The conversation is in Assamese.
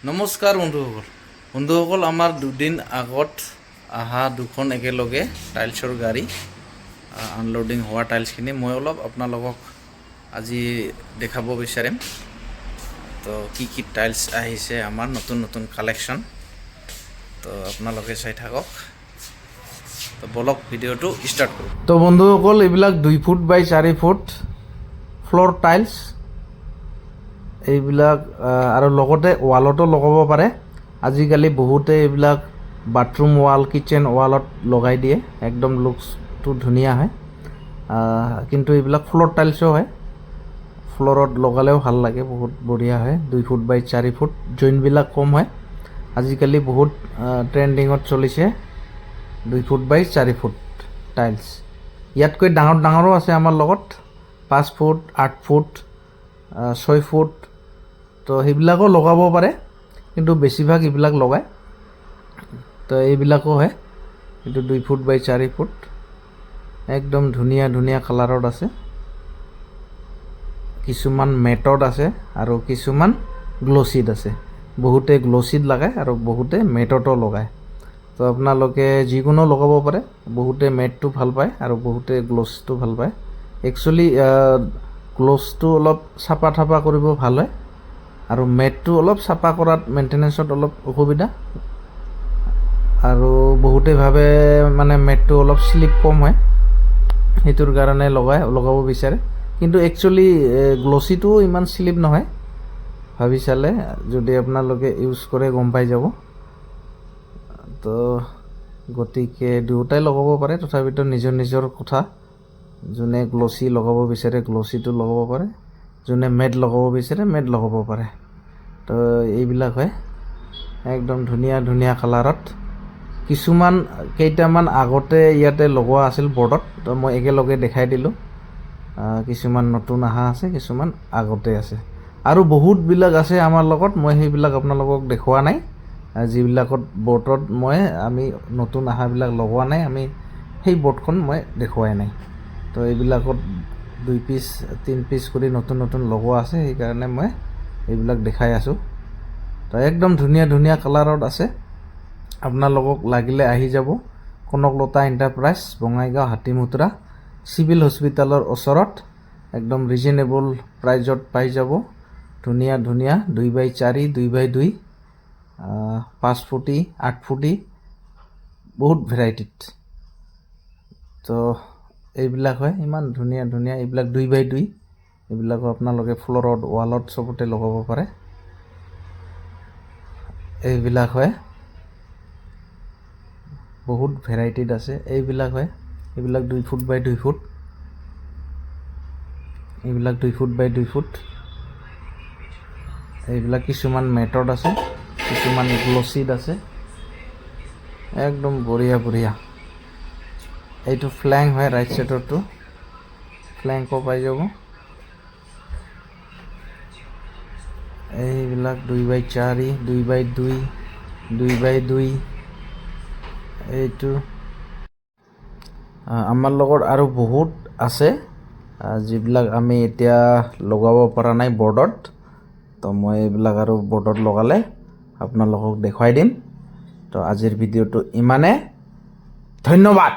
নমস্কাৰ বন্ধুসকল আমাৰ দুদিন আগত আহা দুখন একেলগে টাইলছৰ গাড়ী আনলোডিং হোৱা টাইলছখিনি মই অলপ আপোনালোকক আজি দেখাব বিচাৰিম। তো কি টাইলছ আহিছে আমাৰ নতুন কালেকশ্যন, তো আপোনালোকে চাই থাকক। তো বলক ভিডিঅ'টো ষ্টাৰ্ট কৰোঁ। তো বন্ধুসকল এইবিলাক 2 ফুট বাই 4 ফুট ফ্লোৰ টাইলছ, এইবিলাক আৰু লগতে ৱালতো লগাব পাৰে। আজিকালি বহুতে এইবিলাক বাথৰুম ৱাল, কিচেন ৱালত লগাই দিয়ে, একদম লুকছটো ধুনীয়া হয়। কিন্তু এইবিলাক ফ্লোৰ টাইলছো হয়, ফ্লোৰত লগালেও ভাল লাগে, বহুত বঢ়িয়া হয়। 2 ফুট বাই 4 ফুট, জইনবিলাক কম হয়। আজিকালি বহুত ট্ৰেণ্ডিঙত চলিছে 2 ফুট বাই 4 ফুট টাইলছ। ইয়াতকৈ ডাঙৰো আছে আমাৰ লগত, 5 ফুট, 8 ফুট, 6 ফুট। তো সেইবিলাকো লগাব পাৰে, কিন্তু বেছিভাগ এইবিলাক লগায়। তো এইবিলাকো হয়, এইটো 2 ফুট বাই 4 ফুট, একদম ধুনীয়া কালাৰত আছে। কিছুমান মেটত আছে আৰু কিছুমান গ্লছিত আছে। বহুতে গ্লছিত লগায় আৰু বহুতে মেটতো লগায়। তো আপোনালোকে যিকোনো লগাব পাৰে। বহুতে মেটটো ভাল পায় আৰু বহুতে গ্লছটো ভাল পায়। একচুৱেলি গ্লছটো অলপ চাফা কৰিব ভাল হয়, আৰু মেটটো অলপ চাফা কৰাত মেইনটেনেন্সত অলপ অসুবিধা। আৰু বহুতে ভাবে মানে মেটটো অলপ স্লিপ কম হয়, সেইটোৰ কাৰণে লগাব বিচাৰে। কিন্তু একচুৱেলি গ্লছিটো ইমান স্লিপ নহয়, ভাবি চালে যদি আপোনালোকে ইউজ কৰে গম পাই যাব। তো গতিকে দুয়োটাই লগাব পাৰে, তথাপিতো নিজৰ কথা। যোনে গ্লছি লগাব বিচাৰে গ্লছিটো লগাব পাৰে, যোনে মেট লগাব বিচাৰে মেট লগাব পাৰে। তো এইবিলাক হয় একদম ধুনীয়া কালাৰত। কেইটামান আগতে ইয়াতে লগোৱা আছিল বৰ্ডত, তো মই একেলগে দেখাই দিলোঁ। কিছুমান নতুন অহা আছে, কিছুমান আগতে আছে, আৰু বহুতবিলাক আছে আমাৰ লগত। মই সেইবিলাক আপোনালোকক দেখুওৱা নাই। যিবিলাকত বৰ্ডত আমি নতুন অহাবিলাক লগোৱা নাই, আমি সেই বৰ্ডখন মই দেখুৱাই নাই। তো এইবিলাকত 2 পিচ 3 পিচ কৰি নতুন লগোৱা আছে, সেইকাৰণে মই এইবিলাক দেখাই আছোঁ। তো একদম ধুনীয়া কালাৰত আছে। আপোনালোকক লাগিলে আহি যাব কনকলতা এণ্টাৰপ্ৰাইজ, বঙাইগাঁও, হাতীমুদ্ৰা, চিভিল হস্পিটেলৰ ওচৰত। একদম ৰিজনেবল প্ৰাইজত পাই যাব। ধুনীয়া 2 বাই 4, 2 বাই 2, 5 ফুটি, 8 ফুটি, বহুত ভেৰাইটিত। তো এইবিলাক হয় ইমান ধুনীয়া এইবিলাক 2 বাই 2। এইবিলাকো আপোনালোকে ফ্ল'ৰত, ৱালত চবতে লগাব পাৰে। এইবিলাক হয় বহুত ভেৰাইটিত আছে। এইবিলাক হয়, এইবিলাক 2 ফুট বাই 2 ফুট, এইবিলাক 2 ফুট বাই 2 ফুট। এইবিলাক কিছুমান মেটত আছে, কিছুমান গ্লছিত আছে, একদম বঢ়িয়া। এইটো ফ্লেং হয়, ৰাইট চাইডৰটো ফ্লেংকো পাই যাব। এইবিলাক 2 বাই 4, 2 বাই 2, 2 বাই 2। এইটো আমাৰ লগত আৰু বহুত আছে, যিবিলাক আমি এতিয়া লগাব পৰা নাই বৰ্ডত। তো মই এইবিলাক আৰু বৰ্ডত লগালে আপোনালোকক দেখুৱাই দিম। তো আজিৰ ভিডিঅ'টো ইমানে, ধন্যবাদ।